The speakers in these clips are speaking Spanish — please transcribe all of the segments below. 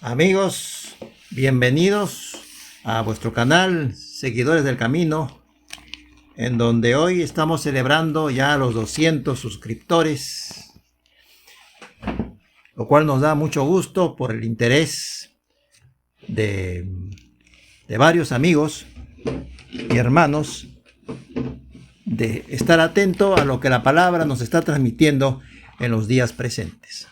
Amigos, bienvenidos a vuestro canal Seguidores del Camino, en donde hoy estamos celebrando ya los 200 suscriptores, lo cual nos da mucho gusto por el interés de varios amigos y hermanos de estar atento a lo que la palabra nos está transmitiendo en los días presentes.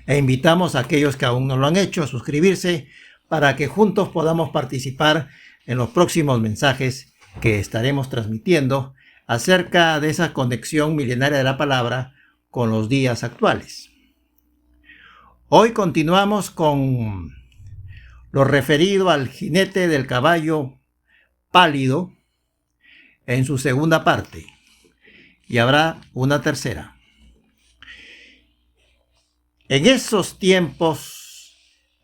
E invitamos a aquellos que aún no lo han hecho a suscribirse para que juntos podamos participar en los próximos mensajes que estaremos transmitiendo acerca de esa conexión milenaria de la palabra con los días actuales. Hoy continuamos con lo referido al jinete del caballo pálido en su segunda parte, y habrá una tercera. En esos tiempos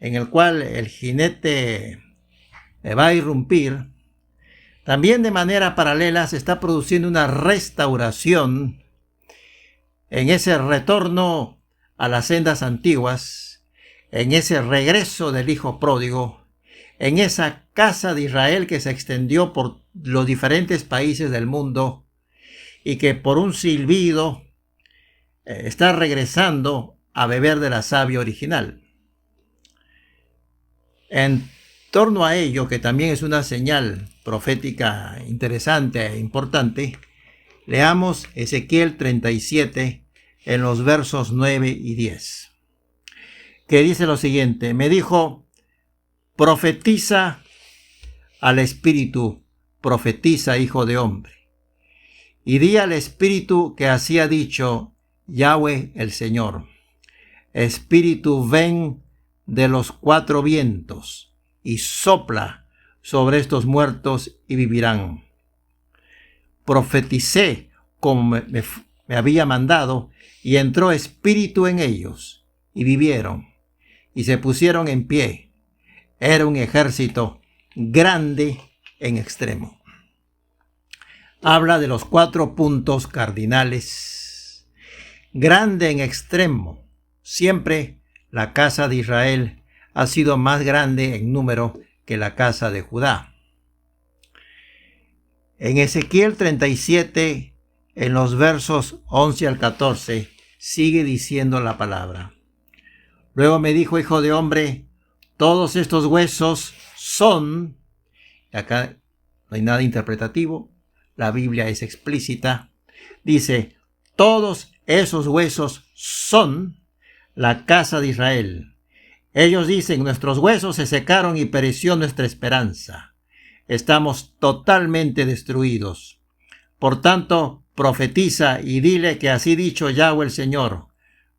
en el cual el jinete va a irrumpir, también de manera paralela se está produciendo una restauración en ese retorno a las sendas antiguas, en ese regreso del hijo pródigo, en esa casa de Israel que se extendió por los diferentes países del mundo y que por un silbido está regresando a beber de la savia original. En torno a ello, que también es una señal profética interesante e importante, leamos Ezequiel 37 en los versos 9 y 10, que dice lo siguiente: me dijo, profetiza al espíritu, profetiza, hijo de hombre, y di al espíritu que así ha dicho Yahweh el Señor. Espíritu, ven de los cuatro vientos y sopla sobre estos muertos y vivirán. Profeticé como me había mandado, y entró espíritu en ellos y vivieron y se pusieron en pie. Era un ejército grande en extremo. Habla de los 4 puntos cardinales. Grande en extremo. Siempre la casa de Israel ha sido más grande en número que la casa de Judá. En Ezequiel 37, en los versos 11 al 14, sigue diciendo la palabra. Luego me dijo, hijo de hombre, todos estos huesos son, acá no hay nada interpretativo, la Biblia es explícita, dice, todos esos huesos son la casa de Israel. Ellos dicen, nuestros huesos se secaron y pereció nuestra esperanza. Estamos totalmente destruidos. Por tanto, profetiza y dile que así dicho Yahweh el Señor.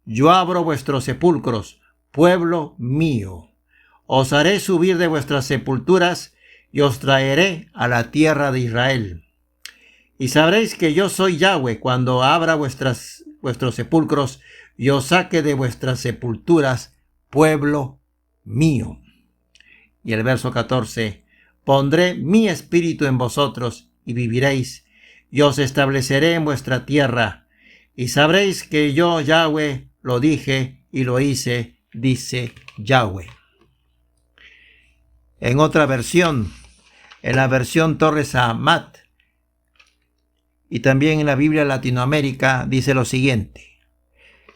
Yo abro vuestros sepulcros, pueblo mío. Os haré subir de vuestras sepulturas y os traeré a la tierra de Israel. Y sabréis que yo soy Yahweh cuando abra vuestros sepulcros y os saque de vuestras sepulturas, pueblo mío. Y el verso 14, pondré mi espíritu en vosotros y viviréis, y os estableceré en vuestra tierra, y sabréis que yo, Yahweh, lo dije y lo hice, dice Yahweh. En otra versión, en la versión Torres Amat, y también en la Biblia Latinoamérica, dice lo siguiente.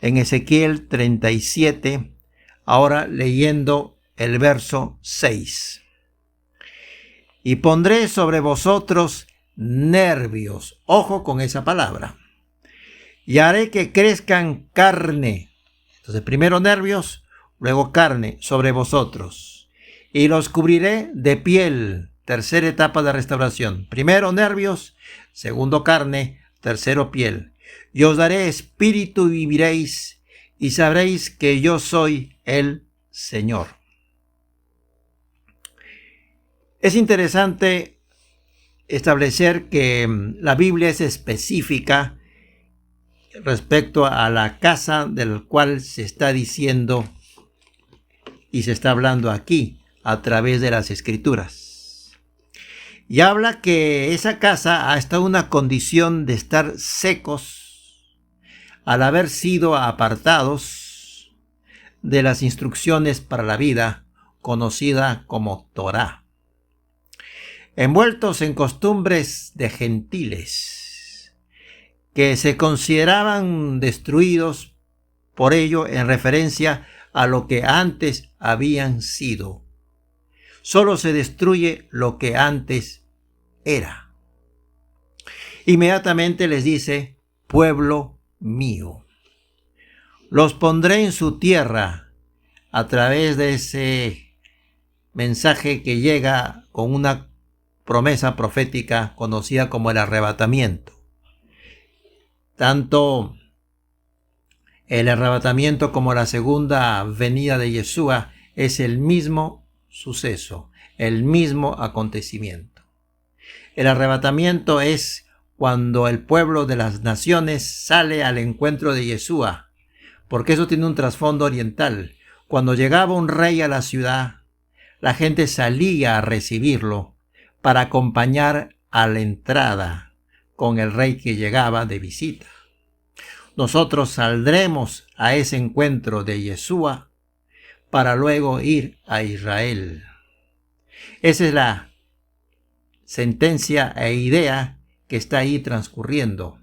En Ezequiel 37, ahora leyendo el verso 6. Y pondré sobre vosotros nervios. Ojo con esa palabra. Y haré que crezcan carne. Entonces, primero nervios, luego carne sobre vosotros. Y los cubriré de piel. Tercera etapa de restauración. Primero nervios, segundo carne, tercero piel. Y os daré espíritu y viviréis, y sabréis que yo soy el Señor. Es interesante establecer que la Biblia es específica respecto a la casa del cual se está diciendo y se está hablando aquí a través de las Escrituras. Y habla que esa casa ha estado en una condición de estar secos al haber sido apartados de las instrucciones para la vida, conocida como Torá. Envueltos en costumbres de gentiles, que se consideraban destruidos por ello en referencia a lo que antes habían sido. Solo se destruye lo que antes era. Inmediatamente les dice, pueblo mío. Los pondré en su tierra a través de ese mensaje que llega con una promesa profética conocida como el arrebatamiento. Tanto el arrebatamiento como la segunda venida de Yeshua es el mismo suceso, el mismo acontecimiento. El arrebatamiento es cuando el pueblo de las naciones sale al encuentro de Yeshua, porque eso tiene un trasfondo oriental. Cuando llegaba un rey a la ciudad, la gente salía a recibirlo para acompañar a la entrada con el rey que llegaba de visita. Nosotros saldremos a ese encuentro de Yeshua para luego ir a Israel. Esa es la sentencia e idea que está ahí transcurriendo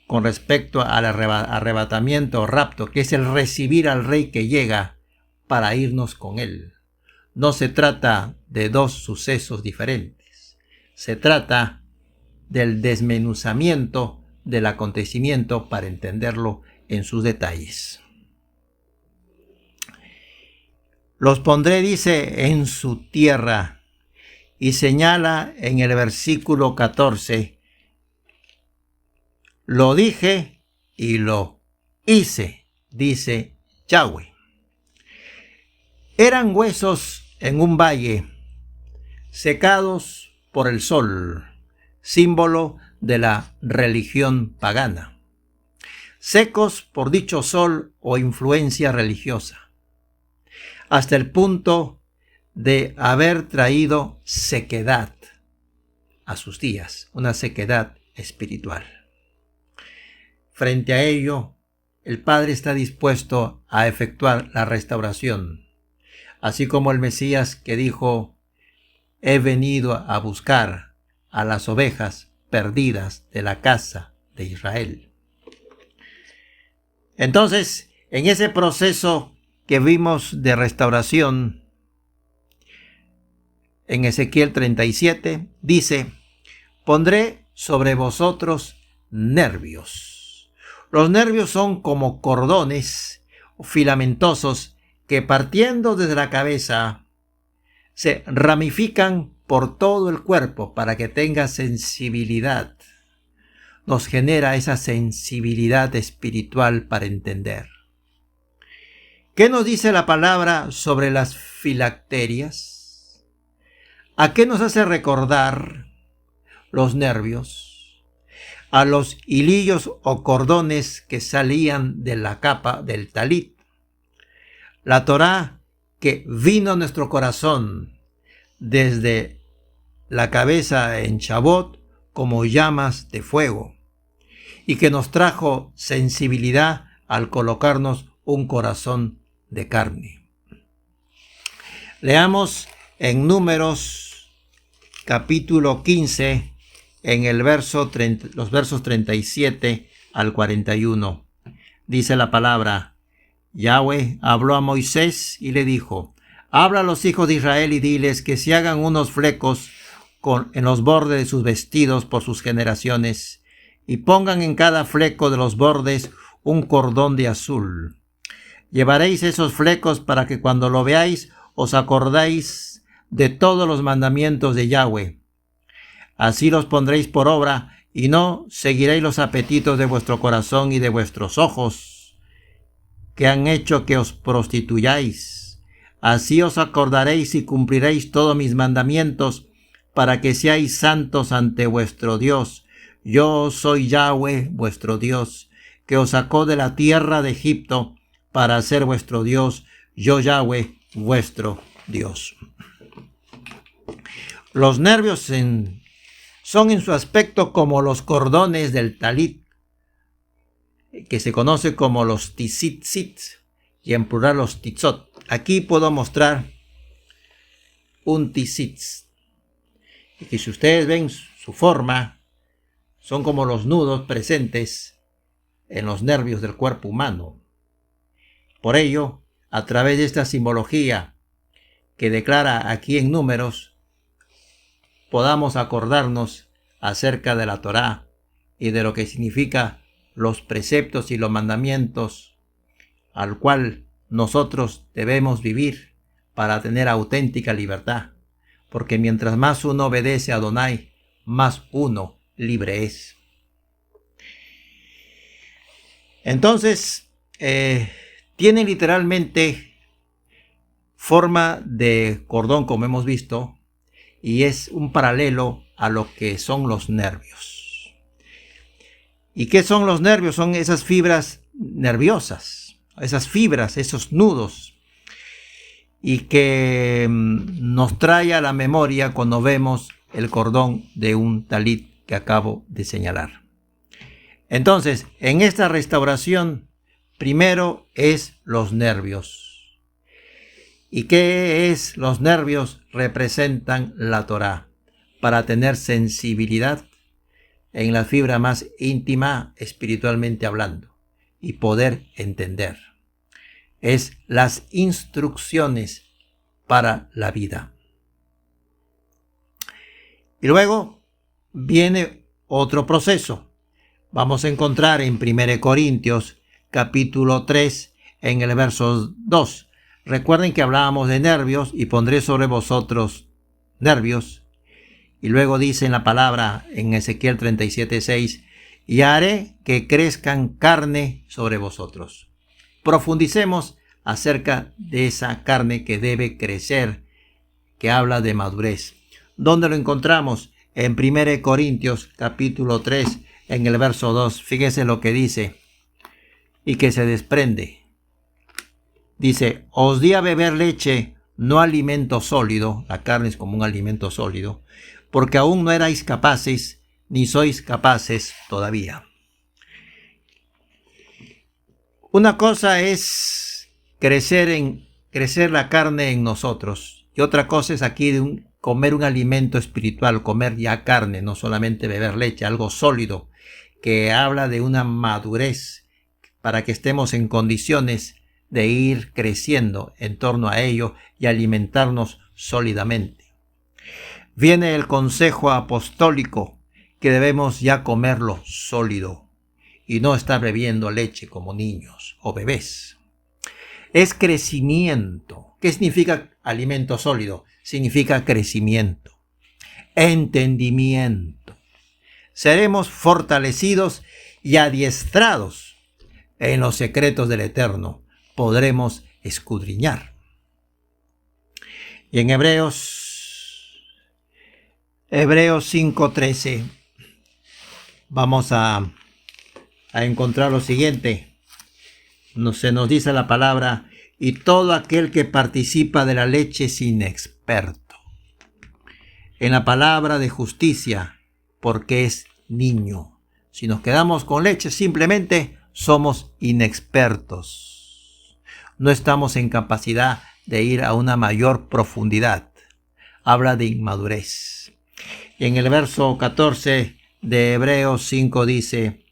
con respecto al arrebatamiento o rapto, que es el recibir al rey que llega para irnos con él. No se trata de dos sucesos diferentes. Se trata del desmenuzamiento del acontecimiento para entenderlo en sus detalles. Los pondré, dice, en su tierra, y señala en el versículo 14, lo dije y lo hice, dice Yahweh. Eran huesos en un valle, secados por el sol, símbolo de la religión pagana, secos por dicho sol o influencia religiosa, hasta el punto de haber traído sequedad a sus días, una sequedad espiritual. Frente a ello, el Padre está dispuesto a efectuar la restauración, así como el Mesías que dijo, he venido a buscar a las ovejas perdidas de la casa de Israel. Entonces, en ese proceso que vimos de restauración, en Ezequiel 37, dice, pondré sobre vosotros nervios. Los nervios son como cordones filamentosos que partiendo desde la cabeza se ramifican por todo el cuerpo para que tenga sensibilidad. Nos genera esa sensibilidad espiritual para entender. ¿Qué nos dice la palabra sobre las filacterias? ¿A qué nos hace recordar los nervios? A los hilillos o cordones que salían de la capa del talit. La Torá que vino a nuestro corazón desde la cabeza en Shabbat como llamas de fuego y que nos trajo sensibilidad al colocarnos un corazón de carne. Leamos en Números capítulo 15 en el los versos 37 al 41. Dice la palabra, Yahweh habló a Moisés y le dijo, habla a los hijos de Israel y diles que se hagan unos flecos en los bordes de sus vestidos por sus generaciones, y pongan en cada fleco de los bordes un cordón de azul. Llevaréis esos flecos para que cuando lo veáis os acordáis de todos los mandamientos de Yahweh. Así los pondréis por obra, y no seguiréis los apetitos de vuestro corazón y de vuestros ojos, que han hecho que os prostituyáis. Así os acordaréis y cumpliréis todos mis mandamientos, para que seáis santos ante vuestro Dios. Yo soy Yahweh, vuestro Dios, que os sacó de la tierra de Egipto para ser vuestro Dios. Yo Yahweh, vuestro Dios. Los nervios son en su aspecto como los cordones del talit, que se conoce como los tzitzit, y en plural los titzot. Aquí puedo mostrar un titzitz. Y que si ustedes ven su forma, son como los nudos presentes en los nervios del cuerpo humano. Por ello, a través de esta simbología que declara aquí en números, podamos acordarnos acerca de la Torá y de lo que significa los preceptos y los mandamientos al cual nosotros debemos vivir para tener auténtica libertad, porque mientras más uno obedece a Adonai, más uno libre es. Entonces, tiene literalmente forma de cordón, como hemos visto, y es un paralelo a lo que son los nervios. ¿Y qué son los nervios? Son esas fibras nerviosas, esas fibras, esos nudos, y que nos trae a la memoria cuando vemos el cordón de un talit que acabo de señalar. Entonces, en esta restauración, primero es los nervios. ¿Y qué es los nervios? Representan la Torá, para tener sensibilidad en la fibra más íntima, espiritualmente hablando, y poder entender. Es las instrucciones para la vida. Y luego viene otro proceso. Vamos a encontrar en 1 Corintios capítulo 3 en el verso 2. Recuerden que hablábamos de nervios y pondré sobre vosotros nervios. Y luego dice en la palabra en Ezequiel 37:6, y haré que crezcan carne sobre vosotros. Profundicemos acerca de esa carne que debe crecer, que habla de madurez. ¿Dónde lo encontramos? En 1 Corintios capítulo 3, en el verso 2. Fíjese lo que dice y que se desprende. Dice, os di a beber leche, no alimento sólido. La carne es como un alimento sólido, porque aún no erais capaces, ni sois capaces todavía. Una cosa es crecer la carne en nosotros, y otra cosa es aquí comer un alimento espiritual, comer ya carne, no solamente beber leche, algo sólido, que habla de una madurez para que estemos en condiciones de ir creciendo en torno a ello y alimentarnos sólidamente. Viene el consejo apostólico que debemos ya comerlo sólido y no estar bebiendo leche como niños o bebés. Es crecimiento. ¿Qué significa alimento sólido? Significa crecimiento, entendimiento. Seremos fortalecidos y adiestrados en los secretos del Eterno. Podremos escudriñar. Y en Hebreos 5:13 vamos a encontrar lo siguiente. Se nos dice la palabra, y todo aquel que participa de la leche es inexperto en la palabra de justicia, porque es niño. Si nos quedamos con leche, simplemente somos inexpertos. No estamos en capacidad de ir a una mayor profundidad. Habla de inmadurez. Y en el verso 14 de Hebreos 5 dice,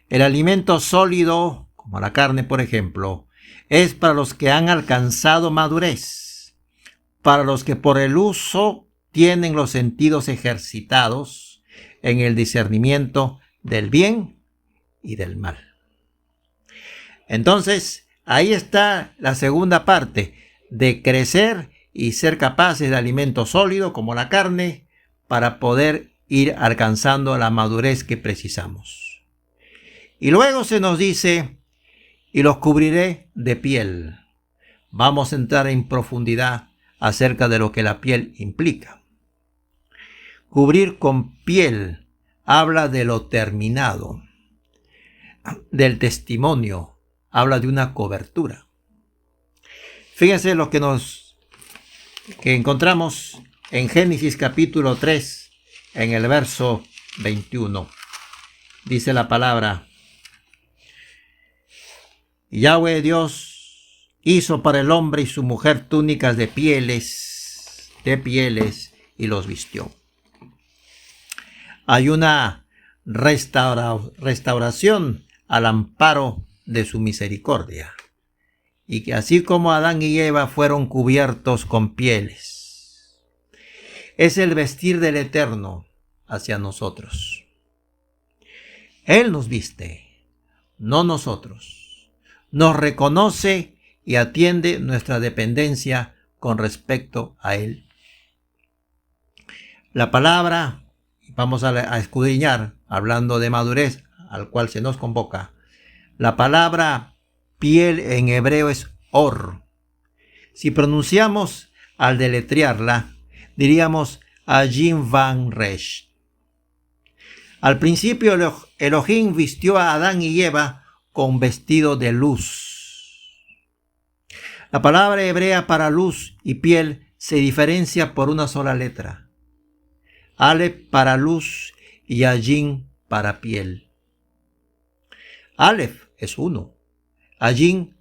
el alimento sólido, como la carne por ejemplo, es para los que han alcanzado madurez, para los que por el uso tienen los sentidos ejercitados en el discernimiento del bien y del mal. Entonces, ahí está la segunda parte de crecer y ser capaces de alimento sólido como la carne para poder ir alcanzando la madurez que precisamos. Y luego se nos dice, y los cubriré de piel. Vamos a entrar en profundidad acerca de lo que la piel implica. Cubrir con piel habla de lo terminado, del testimonio, habla de una cobertura. Fíjense lo que encontramos en Génesis capítulo 3, en el verso 21. Dice la palabra, Yahweh Dios hizo para el hombre y su mujer túnicas de pieles, y los vistió. Hay una restauración al amparo de su misericordia. Y que así como Adán y Eva fueron cubiertos con pieles, es el vestir del Eterno hacia nosotros. Él nos viste, no nosotros. Nos reconoce y atiende nuestra dependencia con respecto a Él. La palabra, vamos a escudriñar, hablando de madurez, al cual se nos convoca. La palabra piel en hebreo es or. Si pronunciamos al deletrearla, diríamos Ajim Van Resh. Al principio Elohim vistió a Adán y Eva con vestido de luz. La palabra hebrea para luz y piel se diferencia por una sola letra. Aleph para luz y Ajim para piel. Aleph es 1. Ajim,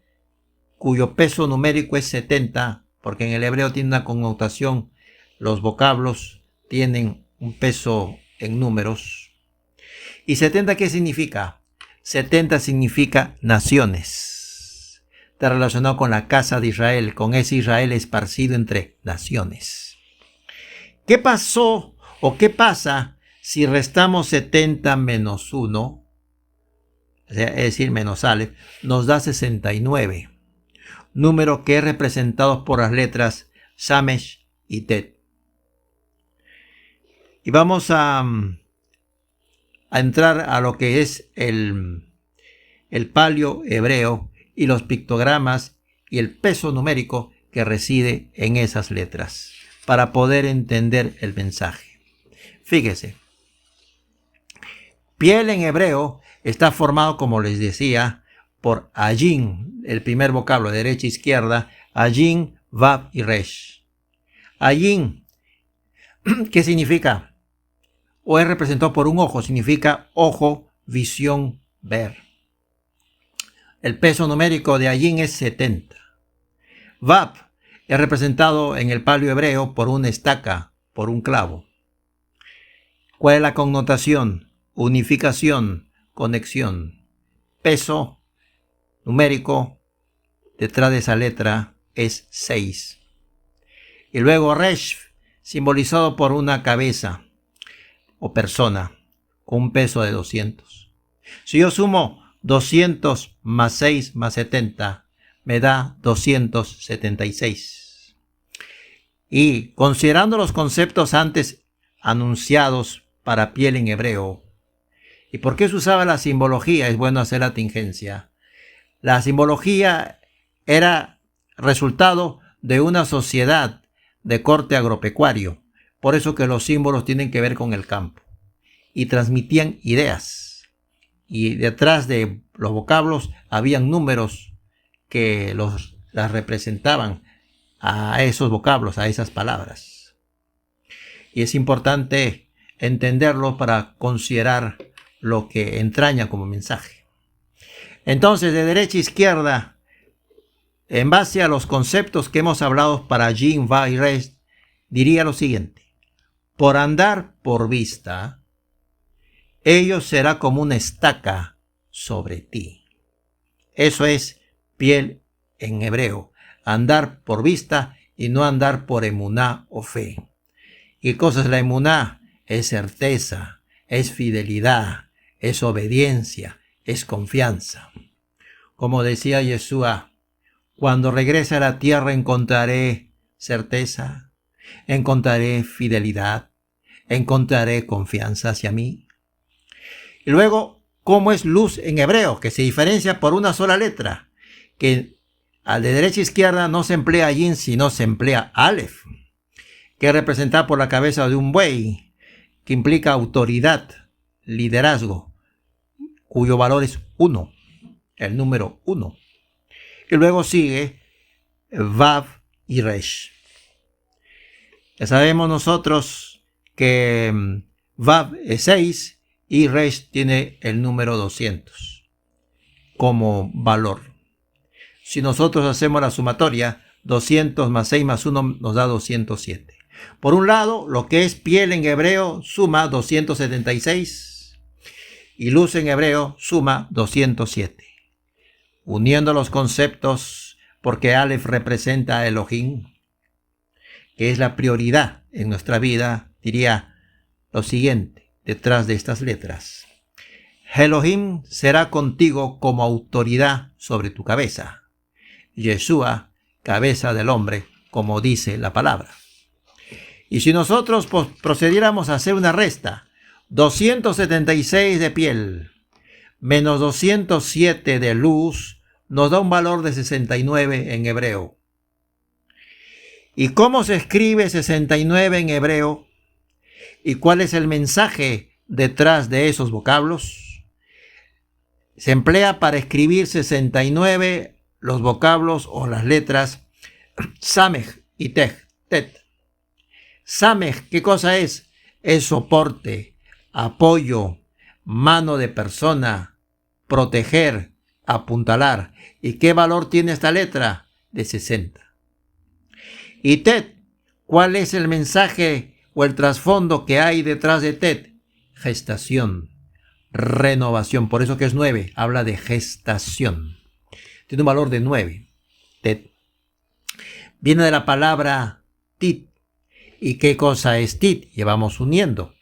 cuyo peso numérico es 70, porque en el hebreo tiene una connotación, los vocablos tienen un peso en números. ¿Y 70 qué significa? 70 significa naciones. Está relacionado con la casa de Israel, con ese Israel esparcido entre naciones. ¿Qué pasó o qué pasa si restamos 70 menos 1? Es decir, menos Aleph, nos da 69. Número que es representado por las letras Samesh y Tet. Y vamos a entrar a lo que es el palio hebreo y los pictogramas y el peso numérico que reside en esas letras para poder entender el mensaje. Fíjese, piel en hebreo está formado, como les decía, por Ajim, el primer vocablo, derecha e izquierda, Ajim, Vav y Resh. Ajim, ¿qué significa? O es representado por un ojo, significa ojo, visión, ver. El peso numérico de Ajim es 70. Vav es representado en el palio hebreo por una estaca, por un clavo. ¿Cuál es la connotación? Unificación, conexión. Peso numérico detrás de esa letra es 6. Y luego Resh, simbolizado por una cabeza o persona con un peso de 200. Si yo sumo 200 más 6 más 70, me da 276. Y considerando los conceptos antes anunciados para piel en hebreo, ¿y por qué se usaba la simbología? Es bueno hacer la tingencia. La simbología era resultado de una sociedad de corte agropecuario. Por eso que los símbolos tienen que ver con el campo. Y transmitían ideas. Y detrás de los vocablos habían números que las representaban a esos vocablos, a esas palabras. Y es importante entenderlo para considerar lo que entraña como mensaje. Entonces, de derecha a izquierda, en base a los conceptos que hemos hablado para Jim, Va y Resh, diría lo siguiente: por andar por vista, ello será como una estaca sobre ti. Eso es piel en hebreo, andar por vista y no andar por emuná o fe. ¿Qué cosa es la emuná? Es certeza, es fidelidad, es obediencia, es confianza. Como decía Yeshua, cuando regrese a la tierra encontraré certeza, encontraré fidelidad, encontraré confianza hacia mí. Y luego, ¿cómo es luz en hebreo? Que se diferencia por una sola letra, que al de derecha a izquierda no se emplea yin, sino se emplea aleph, que es representada por la cabeza de un buey, que implica autoridad, liderazgo, cuyo valor es 1, el número 1. Y luego sigue Vav y Resh. Ya sabemos nosotros que Vav es 6 y Resh tiene el número 200 como valor. Si nosotros hacemos la sumatoria, 200 más 6 más 1 nos da 207. Por un lado, lo que es piel en hebreo suma 276 y luz en hebreo suma 207. Uniendo los conceptos, porque Aleph representa a Elohim, que es la prioridad en nuestra vida, diría lo siguiente detrás de estas letras. Elohim será contigo como autoridad sobre tu cabeza. Yeshua, cabeza del hombre, como dice la palabra. Y si nosotros procediéramos a hacer una resta, 276 de piel menos 207 de luz, nos da un valor de 69 en hebreo. ¿Y cómo se escribe 69 en hebreo? ¿Y cuál es el mensaje detrás de esos vocablos? Se emplea para escribir 69 los vocablos o las letras Samej y Tet. Samej, ¿qué cosa es? Es soporte, apoyo, mano de persona, proteger, apuntalar. ¿Y qué valor tiene esta letra? De 60. Y Tet, ¿cuál es el mensaje o el trasfondo que hay detrás de Tet? Gestación, renovación. Por eso que es 9, habla de gestación. Tiene un valor de 9. Tet. Viene de la palabra tit. ¿Y qué cosa es tit? Llevamos uniendo.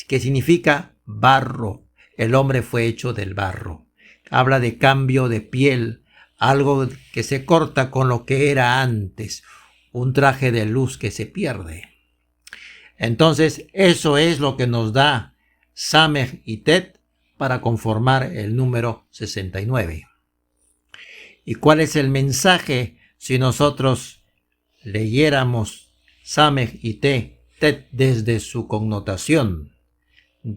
¿Qué significa? Barro. El hombre fue hecho del barro. Habla de cambio de piel, algo que se corta con lo que era antes, un traje de luz que se pierde. Entonces, eso es lo que nos da Samej y Tet para conformar el número 69. ¿Y cuál es el mensaje si nosotros leyéramos Samej y Tet desde su connotación?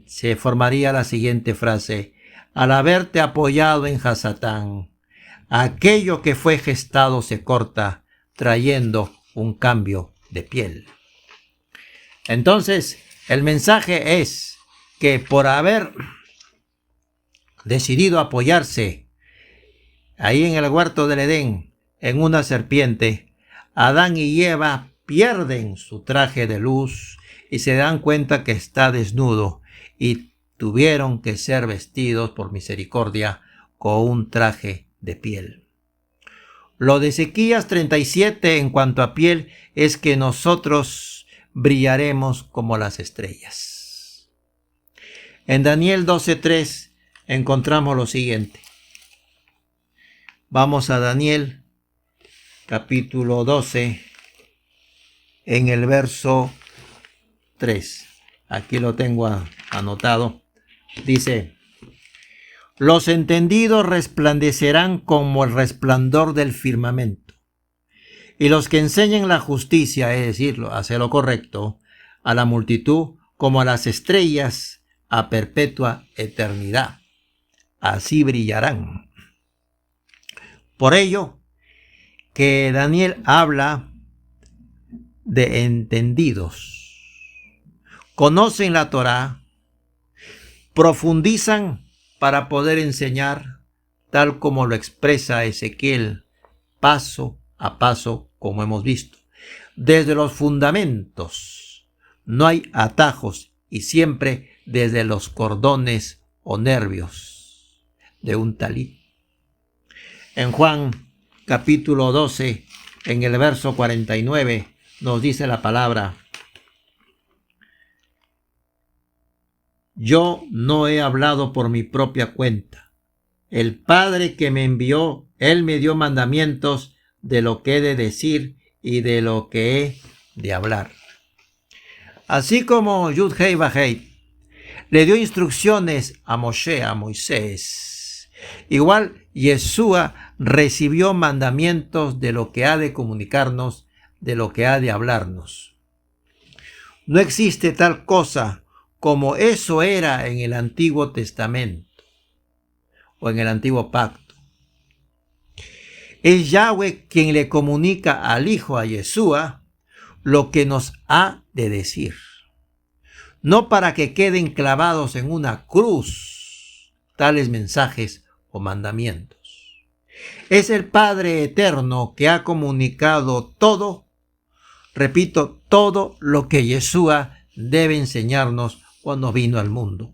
Se formaría la siguiente frase: al haberte apoyado en Hasatán, aquello que fue gestado se corta, trayendo un cambio de piel. Entonces, el mensaje es que por haber decidido apoyarse ahí en el huerto del Edén, en una serpiente, Adán y Eva pierden su traje de luz y se dan cuenta que está desnudo y tuvieron que ser vestidos por misericordia con un traje de piel. Lo de Ezequías 37 en cuanto a piel es que nosotros brillaremos como las estrellas. En Daniel 12:3 encontramos lo siguiente. Vamos a Daniel, capítulo 12, en el verso 3. Aquí lo tengo anotado. Dice: los entendidos resplandecerán como el resplandor del firmamento, y los que enseñen la justicia, es decir, hacer lo correcto, a la multitud como a las estrellas a perpetua eternidad. Así brillarán. Por ello que Daniel habla de entendidos. Conocen la Torá, profundizan para poder enseñar, tal como lo expresa Ezequiel, paso a paso, como hemos visto. Desde los fundamentos, no hay atajos, y siempre desde los cordones o nervios de un talit. En Juan capítulo 12, en el verso 49, nos dice la palabra: yo no he hablado por mi propia cuenta. El Padre que me envió, Él me dio mandamientos de lo que he de decir y de lo que he de hablar. Así como Yud-Hei Vah-Hei le dio instrucciones a Moshe, a Moisés, igual Yeshua recibió mandamientos de lo que ha de comunicarnos, de lo que ha de hablarnos. No existe tal cosa como eso era en el Antiguo Testamento o en el Antiguo Pacto. Es Yahweh quien le comunica al Hijo, a Yeshua, lo que nos ha de decir. No para que queden clavados en una cruz tales mensajes o mandamientos. Es el Padre eterno que ha comunicado todo, repito, todo lo que Yeshua debe enseñarnos cuando vino al mundo.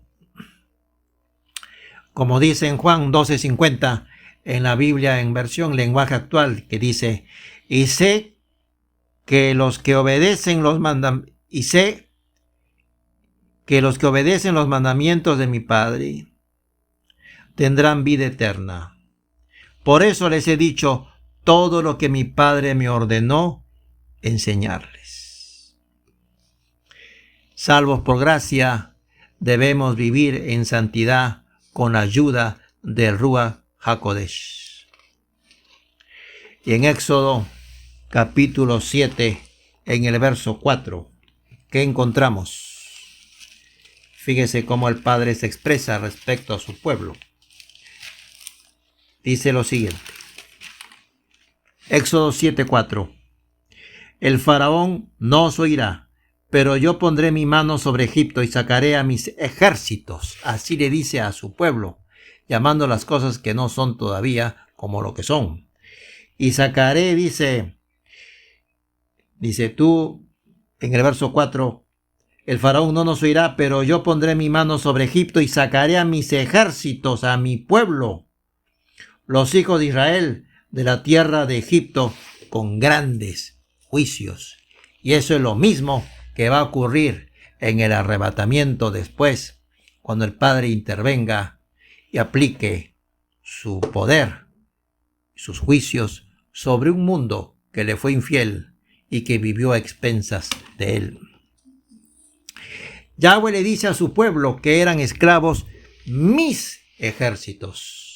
Como dice en Juan 12:50, en la Biblia en versión lenguaje actual, que dice, y sé que los que obedecen los mandamientos de mi Padre tendrán vida eterna. Por eso les he dicho todo lo que mi Padre me ordenó enseñarles. Salvos por gracia, debemos vivir en santidad con la ayuda del Ruach HaKodesh. Y en Éxodo capítulo 7, en el verso 4, ¿qué encontramos? Fíjese cómo el Padre se expresa respecto a su pueblo. Dice lo siguiente. Éxodo 7:4. El faraón no os oirá, pero yo pondré mi mano sobre Egipto y sacaré a mis ejércitos. Así le dice a su pueblo, llamando las cosas que no son todavía como lo que son. Y sacaré, dice tú, en el verso 4, el faraón no nos oirá, pero yo pondré mi mano sobre Egipto y sacaré a mis ejércitos, a mi pueblo, los hijos de Israel, de la tierra de Egipto, con grandes juicios. Y eso es lo mismo que va a ocurrir en el arrebatamiento después, cuando el Padre intervenga y aplique su poder, sus juicios sobre un mundo que le fue infiel y que vivió a expensas de él. Yahweh le dice a su pueblo que eran esclavos mis ejércitos.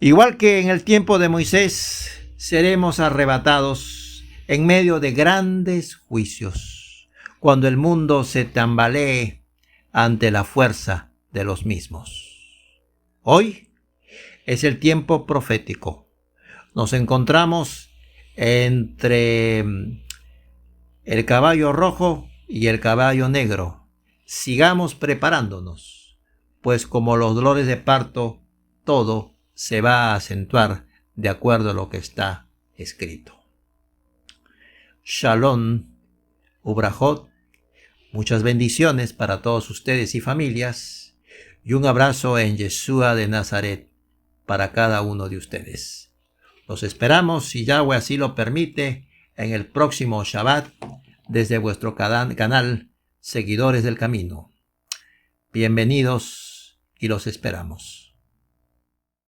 Igual que en el tiempo de Moisés, seremos arrebatados en medio de grandes juicios, cuando el mundo se tambalee ante la fuerza de los mismos. Hoy es el tiempo profético. Nos encontramos entre el caballo rojo y el caballo negro. Sigamos preparándonos, pues como los dolores de parto, todo se va a acentuar de acuerdo a lo que está escrito. Shalom, Ubrajot, muchas bendiciones para todos ustedes y familias, y un abrazo en Yeshua de Nazaret para cada uno de ustedes. Los esperamos, si Yahweh así lo permite, en el próximo Shabbat, desde vuestro canal Seguidores del Camino. Bienvenidos y los esperamos.